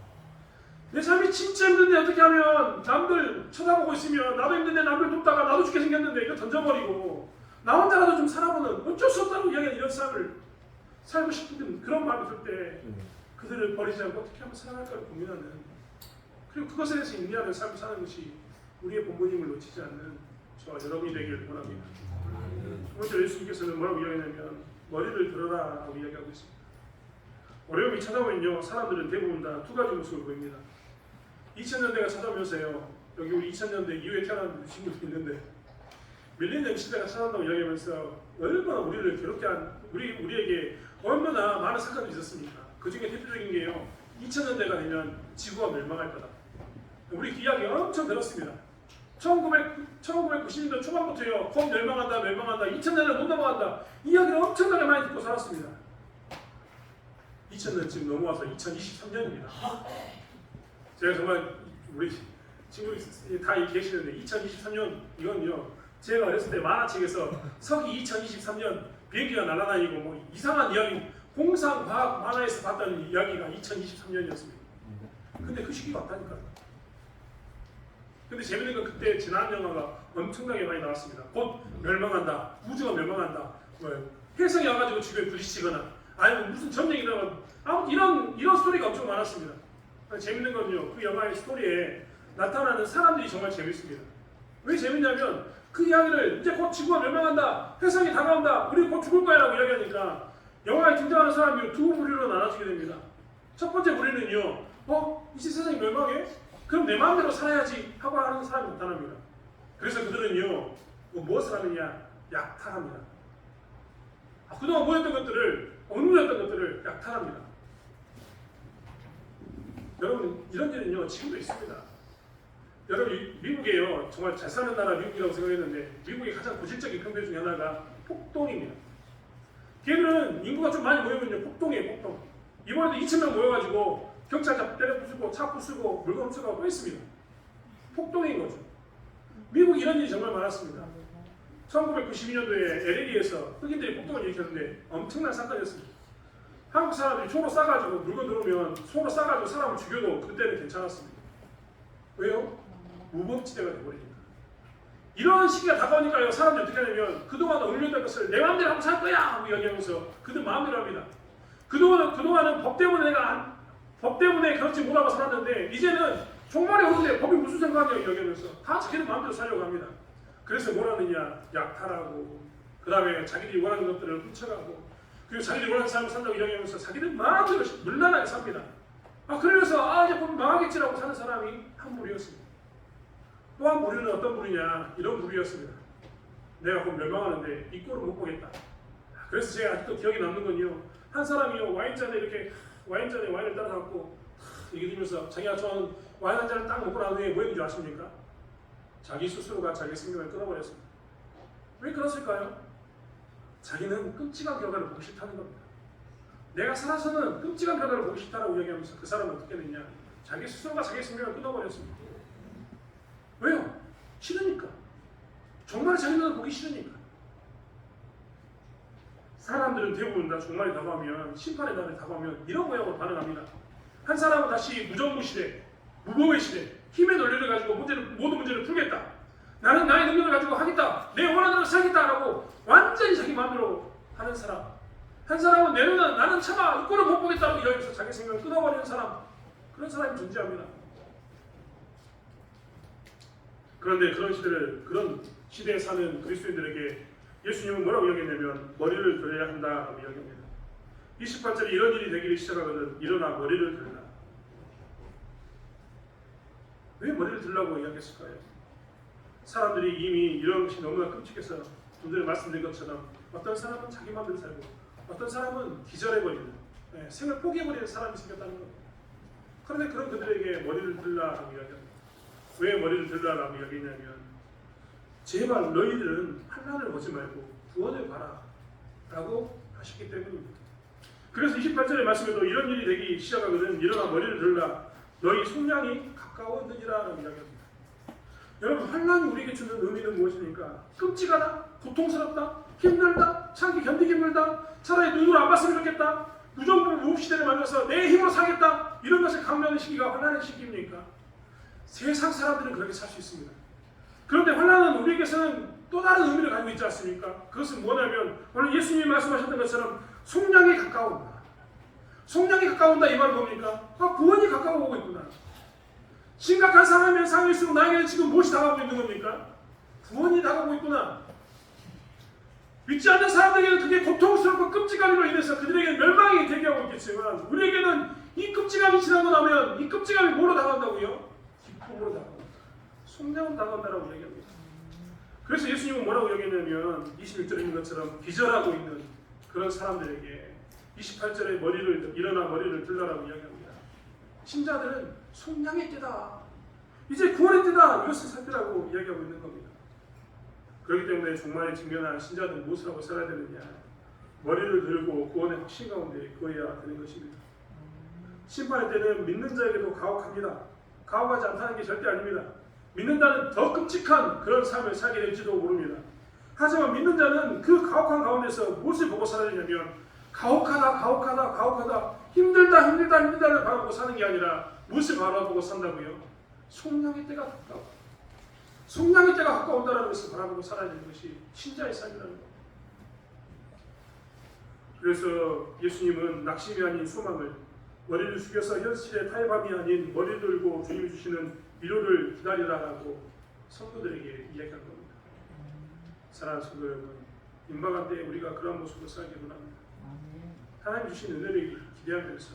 내 삶이 진짜 힘든데 어떻게 하면 남들 쳐다보고 있으면 나도 힘든데 남들 돕다가 나도 죽게 생겼는데 이거 던져버리고 나 혼자라도 좀 살아보는 어쩔 수 없다고 이야기하는 이런 삶을 살고 싶은 그런 마음이 들 때 그들을 버리지 않고 어떻게 하면 사랑할까를 고민하는 그리고 그것에 대해서 인내하는 삶을 사는 것이 우리의 본분임을 놓치지 않는 저와 여러분이 되기를 원합니다. 오늘 예수님께서는 뭐라고 이야기하냐면 머리를 들어라 라고 이야기하고 있습니다. 어려움이 찾아오면요 사람들은 대부분 다 두 가지 모습을 보입니다. 2000년대가 찾아오면서요 여기 우리 2000년대 이후에 태어난 친구도 있는데 밀레니엄 시대가 찾아온다고 이야기하면서 얼마나 우리를 괴롭게 한 우리에게 얼마나 많은 사건이 있었습니까? 그 중에 대표적인 게요 2000년대가 되면 지구가 멸망할 거다. 우리 이야기 엄청 들었습니다. 1990년대 초반부터요 곧 멸망한다 2000년을 못 넘어간다 이야기를 엄청나게 많이 듣고 살았습니다. 2000년 지금 넘어와서 2023년입니다. 제가 정말 우리 친구들이 다 계시는데 2023년 이건요 제가 어렸을 때 만화책에서 서기 2023년 비행기가 날아다니고 뭐 이상한 이야기 공상과학 만화에서 봤던 이야기가 2023년이었습니다. 근데 그 시기가 왔다니까요. 근데 재밌는 건 그때 지난 영화가 엄청나게 많이 나왔습니다. 곧 멸망한다, 우주가 멸망한다, 혜성이 와가지고 주변에 부딪히거나 아니면 무슨 전쟁이 일어나고 아무튼 이런 스토리가 엄청 많았습니다. 재밌는 건요 그 영화의 스토리에 나타나는 사람들이 정말 재밌습니다. 왜 재밌냐면 그 이야기를 이제 곧 지구가 멸망한다, 혜성이 다가온다, 우리 곧 죽을 거야 라고 이야기하니까 영화에 등장하는 사람이 두 무리로 나눠지게 됩니다. 첫 번째 무리는요 이제 세상이 멸망해? 그럼 내 마음대로 살아야지 하고 하는 사람이 나타납니다. 그래서 그들은요 무엇을 하느냐? 약탈합니다. 그동안 모였던 것들을 억눌렸던 것들을 약탈합니다. 여러분 이런 일은요 지금도 있습니다. 여러분 미국에요 정말 잘 사는 나라 미국이라고 생각했는데 미국의 가장 고질적인 병폐 중에 하나가 폭동입니다. 걔들은 인구가 좀 많이 모이면요 폭동이에요 폭동. 이번에도 2,000명 모여가지고 경찰 때려 부수고 차 부수고 물건 훔쳐가고 했습니다. 폭동인 거죠. 미국 이런 일이 정말 많았습니다. 1992년도에 LA에서 흑인들이 폭동을 일으켰는데 엄청난 사건이었습니다. 한국 사람들이 총으로 쏴가지고 물건 들어오면 총으로 쏴가지고 사람을 죽여도 그때는 괜찮았습니다. 왜요? 무법지대가 돼버리니까. 이런 시기가 다가오니까요 사람들이 어떻게 하냐면 그동안 억눌렸던 것을 내 마음대로 하고 살 거야 하고 이야기하면서 그들 마음대로 합니다. 그동안은 법 때문에 그렇지 못하고 살았는데 이제는 종말이 오는데 법이 무슨 상관이야 이야기하면서 다 자기들 마음대로 살려고 합니다. 그래서 뭘 하느냐? 약탈하고 그 다음에 자기들이 원하는 것들을 훔쳐가고 그리고 자기들이 원하는 삶을 산다고 이야기하면서 자기들 마음대로 물란하게 삽니다. 그러면서 이제 곧 망하겠지라고 사는 사람이 한 무리였습니다. 또 한 무리는 어떤 무리냐? 이런 무리였습니다. 내가 곧 멸망하는데 이 꼴을 못 보겠다. 그래서 제가 아직도 기억에 남는 건요. 한 사람이요 와인잔에 와인을 따라 갖고 얘기 들으면서 자기가 좋아하는 와인 한 잔을 딱 먹고 난 후에 뭐 했는지 아십니까? 자기 스스로가 자기 생명을 끊어버렸습니다. 왜 그랬을까요? 자기는 끔찍한 결과를 보기 싫다는 겁니다. 내가 살아서는 끔찍한 결과를 보기 싫다라고 이야기하면서 그 사람은 어떻게 됐냐? 자기 스스로가 자기 생명을 끊어버렸습니다. 왜요? 싫으니까. 정말 자기 눈을 보기 싫으니까. 사람들은 대부분 다 종말이 다가오면 심판의 날이 다가오면 이런 모양으로 반응합니다. 한 사람은 다시 무정부 시대, 무법의 시대, 힘의 논리를 가지고 모든 문제를 풀겠다. 나는 나의 능력을 가지고 하겠다. 내 원하는 대로 살겠다라고 완전히 자기 마음대로 하는 사람. 한 사람은 내 눈은 나는 참아 이 꼴을 못 보겠다고 이야기해서 자기 생명을 끊어버리는 사람. 그런 사람이 존재합니다. 그런데 그런 시대에 사는 그리스도인들에게 예수님은 뭐라고 이야기했냐면 머리를 들어야 한다라고 이야기합니다. 28절에 이런 일이 되기를 시작하거든 일어나 머리를 들라. 왜 머리를 들라고 이야기했을까요? 사람들이 이미 이런 것이 너무나 끔찍해서 좀 전에 말씀드린 것처럼 어떤 사람은 자기 마음대로 살고 어떤 사람은 기절해버리는 생을 포기해버리는 사람이 생겼다는 겁니다. 그런데 그런 그들에게 머리를 들라라고 이야기합니다. 왜 머리를 들라라고 이야기했냐면 제발 너희들은 환난을 보지 말고 구원을 봐라 라고 하셨기 때문입니다. 그래서 28절의 말씀에도 이런 일이 되기 시작하거든 일어나 머리를 들라 너희 속량이 가까웠느니라 라고 이야기합니다. 여러분 환난이 우리에게 주는 의미는 무엇입니까? 끔찍하다? 고통스럽다? 힘들다? 참기 견디기 힘들다? 차라리 눈으로 안 봤으면 좋겠다? 무정부 무법시대를 만나서 내 힘으로 살겠다? 이런 것을 강요하는 시기가 환난의 시기입니까? 세상 사람들은 그렇게 살 수 있습니다. 그런데 환난은 우리에게서는 또 다른 의미를 가지고 있지 않습니까? 그것은 뭐냐면 오늘 예수님이 말씀하셨던 것처럼 속량이 가까운다. 속량이 가까운다 이 말은 뭡니까? 구원이 가까워오고 있구나. 심각한 상황일수록 나에게는 지금 무엇이 다가오고 있는 겁니까? 구원이 다가오고 있구나. 믿지 않는 사람들에게는 그게 고통스럽고 끔찍함으로 인해서 그들에게는 멸망이 대기하고 있겠지만 우리에게는 이 끔찍함이 지나고 나면 이 끔찍함이 뭐로 다가온다고요? 기쁨으로 다가온다. 속량으로 다가온다라고 얘기합니다. 그래서 예수님은 뭐라고 얘기했냐면 26절에 있는 것처럼 기절하고 있는 그런 사람들에게 28절에 일어나 머리를 들라라고 이야기합니다. 신자들은 속량의 때다. 이제 구원의 때다. 이것을 살피라고 이야기하고 있는 겁니다. 그렇기 때문에 종말에 직면한 신자들은 무엇을 하고 살아야 되느냐? 머리를 들고 구원의 확신 가운데 거해야 되는 것입니다. 심판의 때는 믿는 자에게도 가혹합니다. 가혹하지 않다는 게 절대 아닙니다. 믿는 자는 더 끔찍한 그런 삶을 살게 될지도 모릅니다. 하지만 믿는 자는 그 가혹한 가운데서 무엇을 보고 살아야 되냐면 가혹하다 힘들다를 바라보고 사는 게 아니라 무엇을 바라보고 산다고요? 속량의 때가 가까워. 속량의 때가 가까운다는 것을 바라보고 살아야 되는 것이 신자의 삶이라는 겁니다. 그래서 예수님은 낙심이 아닌 소망을 머리를 숙여서 현실의 타협함이 아닌 머리를 들고 주님이 주시는 위로를 기다리라라고 성도들에게 이야기한 겁니다. 사랑하는 성도 여러분, 임박한 때에 우리가 그런 모습으로 살기를 원합니다. 하나님 주신 은혜를 기대하면서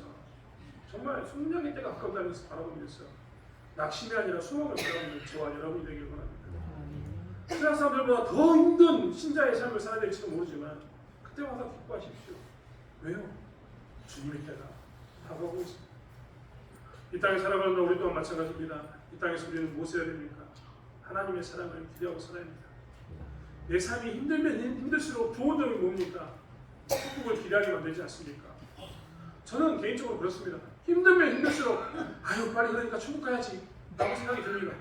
정말 속량의 때가 가까운다는 것을 바라보면서 낙심이 아니라 소망을 바라보는 저와 여러분이 되길 원합니다. 세상 사람들보다 더 힘든 신자의 삶을 살아야 될지도 모르지만 그때마다 기뻐하십시오. 왜요? 주님의 때가 다가오고 있습니다. 이 땅에 살아가는 우리 또한 마찬가지입니다. 이 땅에서 우리는 무엇을 해야 됩니까? 하나님의 사랑을 기대하고 살아야 합니다. 내 삶이 힘들면 힘들수록 좋은 점이 뭡니까? 축복을 기대하게 만들지 않습니까? 저는 개인적으로 그렇습니다. 힘들면 힘들수록 빨리 그러니까 천국 가야지 라고 생각이 듭니다.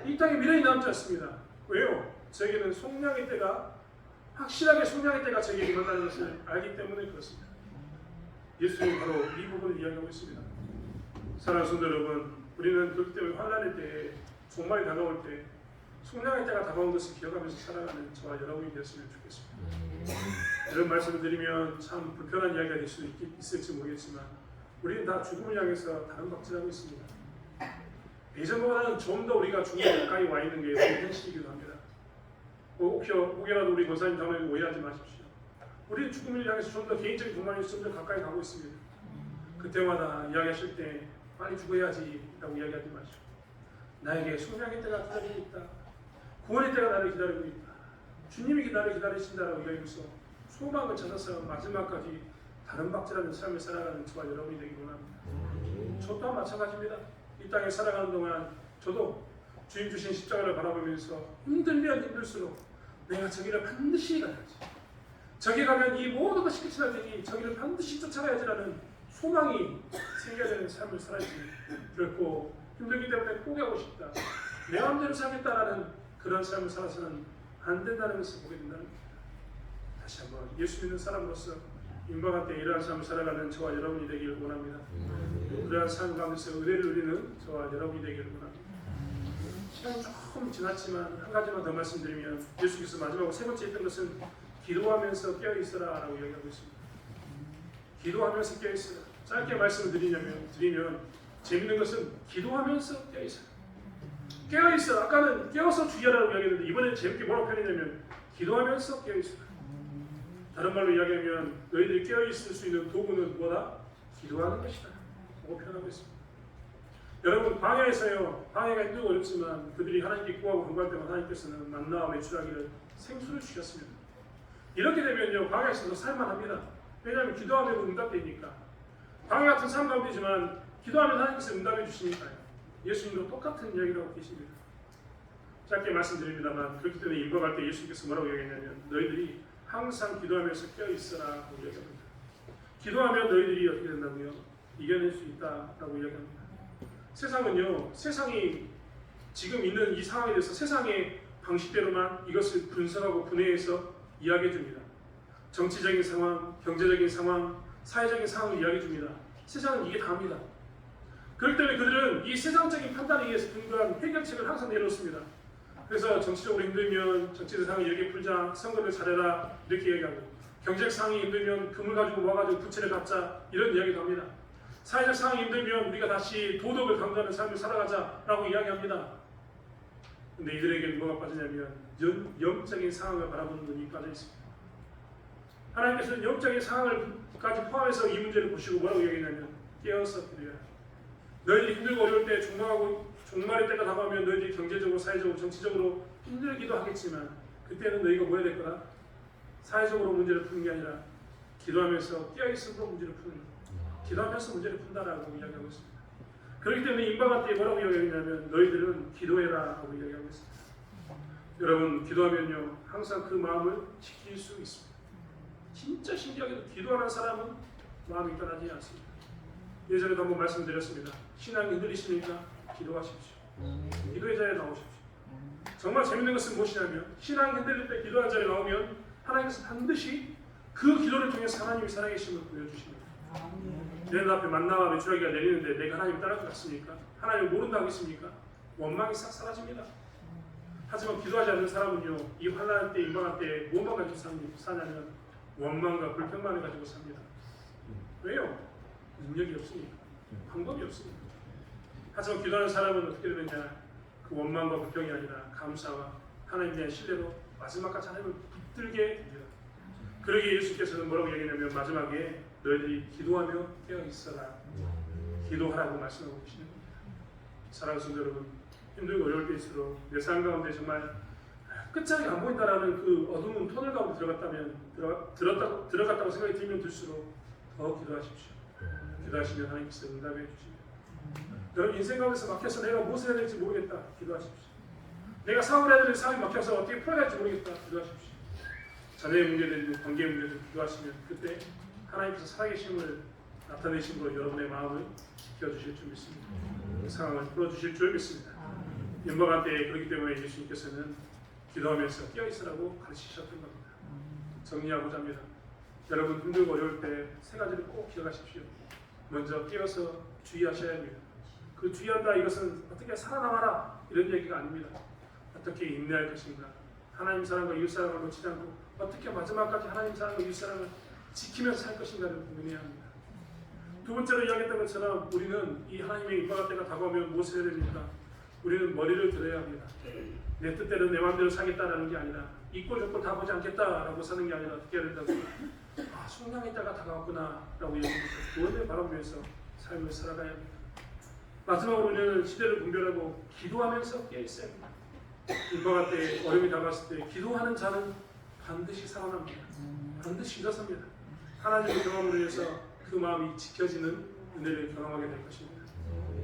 이 땅에 미련이 남지 않습니다. 왜요? 저에게는 속량의 때가 확실하게 속량의 때가 저에게 임한다는 것을 알기 때문에 그렇습니다. 예수님이 바로 이 부분을 이야기하고 있습니다. 사랑하는 성도 여러분, 우리는 그렇기 때문에 환난의 때에 종말이 다가올 때 속량의 때가 다가온 것을 기억하면서 살아가는 저와 여러분이 되었으면 좋겠습니다. 이런 말씀을 드리면 참 불편한 이야기가 될 수 있을지 모르겠지만 우리는 다 죽음을 향해서 다른 박질하고 있습니다. 예전보다는 좀 더 우리가 죽음에 가까이 와 있는 게 우리 현실이기도 합니다. 혹여라도 우리 권사님 장로님 오해하지 마십시오. 우리는 죽음을 향해서 좀 더 개인적인 동반에서 좀 더 가까이 가고 있습니다. 그때마다 이야기하실 때 빨리 죽어야지 라고 이야기하지 마시고 나에게 속량의 때가 기다리고 있다. 구원의 때가 나를 기다리고 있다. 주님이 나를 기다리신다라고 이야기해서 소망을 찾아서 마지막까지 다른 박질하는 삶을 살아가는 저와 여러분이 되기 원합니다. 저 또한 마찬가지입니다. 이 땅에 살아가는 동안 저도 주님 주신 십자가를 바라보면서 힘들면 힘들수록 내가 저기를 반드시 가야지. 저기 가면 이 모든 것이 끝이 날 테니 저기를 반드시 쫓아가야지라는 소망이 생겨야 되는 삶을 살아야지. 결코 힘들기 때문에 포기하고 싶다. 내 마음대로 살겠다라는 그런 삶을 살아서는 안 된다는 것을 보게 된다는 겁니다. 다시 한번 예수 믿는 사람으로서 임박한 때 이러한 삶을 살아가는 저와 여러분이 되기를 원합니다. 그러한 삶 가운데서 은혜를 누리는 저와 여러분이 되기를 원합니다. 시간이 조금 지났지만 한 가지만 더 말씀드리면 예수께서 마지막으로 세 번째 했던 것은 기도하면서 깨어있어라 라고 이야기하고 있습니다. 기도하면서 깨어있어라. 짧게 말씀을 드리면 재밌는 것은 기도하면서 깨어있어라. 깨어있어라. 아까는 깨어서 주의하라고 이야기했는데 이번에는 재밌게 뭐라고 표현했냐면 기도하면서 깨어있어라. 다른 말로 이야기하면 너희들이 깨어있을 수 있는 도구는 뭐다? 기도하는 것이다. 라고 표현하고 있습니다. 여러분 광야에서요. 광야가 힘들고 어렵지만 그들이 하나님께 구하고 간구할 때마다 하나님께서는 만나와 메추라기를 생수를 주셨습니다. 이렇게 되면요. 광야에서도 살만합니다. 왜냐하면 기도하면 응답되니까. 광야 같은 삶 가운데지만 기도하면 하나님께서 응답해 주시니까요. 예수님도 똑같은 이야기를 하고 계십니다. 짧게 말씀드립니다만 그렇기 때문에 임박할 때 예수님께서 뭐라고 얘기했냐면 너희들이 항상 기도하면서 깨어있어라 라고 이야기합니다. 기도하면 너희들이 어떻게 된다고요? 이겨낼 수 있다라고 이야기합니다. 세상은요. 세상이 지금 있는 이 상황에 대해서 세상의 방식대로만 이것을 분석하고 분해해서 이야기해 줍니다. 정치적인 상황, 경제적인 상황, 사회적인 상황을 이야기해 줍니다. 세상은 이게 다입니다. 그렇기 때문에 그들은 이 세상적인 판단에 의해서 근거한 해결책을 항상 내놓습니다. 그래서 정치적으로 힘들면 정치적 상황을 이렇게 풀자, 선거를 잘해라 이렇게 얘기하고 경제적 상황이 힘들면 금을 가지고 모아가지고 부채를 갚자 이런 이야기도 합니다. 사회적 상황이 힘들면 우리가 다시 도덕을 강조하는 삶을 살아가자라고 이야기합니다. 근데 이들에게는 뭐가 빠지냐면 영적인 상황을 바라보는 눈이 빠져 있습니다. 하나님께서는 영적인 상황을까지 포함해서 이 문제를 보시고 뭐라고 얘기했냐면 깨어서 기도해라. 너희들이 힘들고 어려울 때 종말의 때가 다가오면 너희들이 경제적으로, 사회적으로, 정치적으로 힘들기도 하겠지만 그때는 너희가 뭐 해야 될 거라? 사회적으로 문제를 푸는 게 아니라 기도하면서 깨어있음으로 문제를 푸는 거예요. 기도하면서 문제를 푼다라고 이야기하고 있습니다. 그렇기 때문에 임박한 때에 뭐라고 이야기하냐면 너희들은 기도해라 하고 이야기하고 있습니다. 여러분 기도하면요 항상 그 마음을 지킬 수 있습니다. 진짜 신기하게도 기도하는 사람은 마음이 떠나지 않습니다. 예전에도 한번 말씀드렸습니다. 신앙이 흔들리시니까 기도하십시오. 기도의 자리에 나오십시오. 정말 재밌는 것은 무엇이냐면 신앙이 흔들릴 때 기도하는 자리에 나오면 하나님께서 반드시 그 기도를 통해서 하나님이 살아계심을 보여주십니다. 내 눈앞에 만나와 메추라기가 내리는데 내가 하나님을 따를 것 같습니까? 하나님을 모른다고 했습니까? 원망이 싹 사라집니다. 하지만 기도하지 않는 사람은요 이 환난 때, 임박한 때 무엇만 가지고 사냐면 원망과 불평만을 가지고 삽니다. 왜요? 능력이 없으니까. 방법이 없으니까. 하지만 기도하는 사람은 어떻게 되느냐? 그 원망과 불평이 아니라 감사와 하나님에 대한 신뢰로 마지막까지 하나님을 붙들게 됩니다. 그러기에 예수께서는 뭐라고 얘기하냐면 마지막에 너희들이 기도하며 깨어있어라. 기도하라고 말씀하고 계시는 겁니다. 사랑하는 성도 여러분, 힘들고 어려울 때일수록 내 삶 가운데 정말 끝자리가 안 보인다라는 그 어두운 터널 가운데 들어갔다고 생각이 들면 들수록 더 기도하십시오. 기도하시면 하나님께서 응답해 주십니다. 여러분 인생 가운데서 막혀서 내가 무엇을 해야 될지 모르겠다. 기도하십시오. 내가 사업을 해야 될 사업이 막혀서 어떻게 풀어야 할지 모르겠다. 기도하십시오. 자녀의 문제든 관계의 문제든 기도하시면 그때 하나님께서 살아계심을 나타내심으로 여러분의 마음을 지켜주실 줄 믿습니다. 그 상황을 풀어주실 줄 믿습니다. 임박한 때에 그렇기 때문에 예수님께서는 기도하면서 깨어있으라고 가르치셨던 겁니다. 정리하고자 합니다. 여러분 힘들고 어려울 때 세 가지를 꼭 기억하십시오. 먼저 깨어서 주의하셔야 합니다. 그 주의한다 이것은 어떻게 살아남아라 이런 얘기가 아닙니다. 어떻게 인내할 것인가, 하나님 사랑과 이웃 사랑을 놓치지 않고 어떻게 마지막까지 하나님 사랑과 이웃 사랑을 지키면서 살 것인가를 고민해야 합니다. 두 번째로 이야기했던 것처럼 우리는 이 하나님의 임박할 때가 다가오면 무엇을 해야 됩니까? 우리는 머리를 들어야 합니다. 내 뜻대로 내 마음대로 살겠다라는 게 아니라 있고 좋고 다 보지 않겠다라고 사는 게 아니라 어떻게 해야 된다고? 성령의 때가 다가왔구나 라고 얘기하면서 구원을 바라보면서 삶을 살아가야 합니다. 마지막으로 우리는 시대를 분별하고 기도하면서 깨어있어야 합니다. 임박할 때 어려움이 다가왔을 때 기도하는 자는 반드시 살아납니다. 반드시 일어섭니다. 하나님의 경험으로 인해서 그 마음이 지켜지는 은혜를 경험하게 될 것입니다.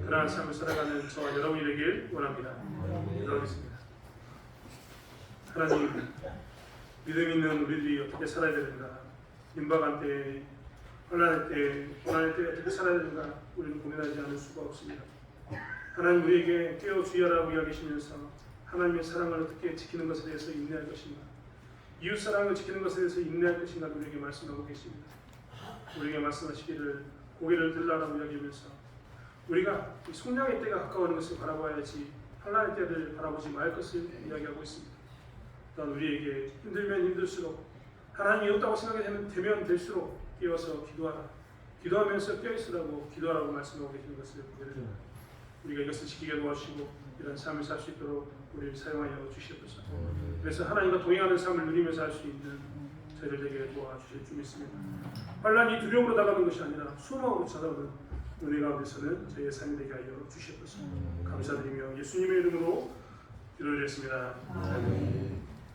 그러한 삶을 살아가는 저와 여러분이 되길 원합니다. 기도하겠습니다. 하나님, 믿음 있는 우리들이 어떻게 살아야 되는가? 임박한 때, 고난의 때 어떻게 살아야 되는가? 우리는 고민하지 않을 수가 없습니다. 하나님 우리에게 깨어 주의하라고 이야기하시면서 하나님의 사랑을 어떻게 지키는 것에 대해서 인내할 것인가? 이웃 사랑을 지키는 것에 대해서 인내할 것인가? 우리에게 말씀하고 계십니다. 우리에게 말씀하시기를 고개를 들라라고 이야기하면서 우리가 속량의 때가 가까워오는 것을 바라봐야지 환난의 때를 바라보지 말 것을 이야기하고 있습니다. 또한 우리에게 힘들면 힘들수록 하나님이 없다고 생각이 되면 될수록 깨어서 기도하라. 기도하면서 깨어있으라고 기도하라고 말씀하고 계시는 것을 보게 됩니다. 우리가 이것을 지키게 도와주시고 이런 삶을 살 수 있도록 우리를 사용하여 주시옵소서. 그래서 하나님과 동행하는 삶을 누리면서 할 수 있는 저희들에게 도와주실 줄 믿습니다. 환난이 두려움으로 다가오는 것이 아니라 소망으로 찾아오는 은혜 가운데서는 저희의 삶이 되게 하여 주시옵소서. 감사드리며 예수님의 이름으로 기도드렸습니다. 아멘.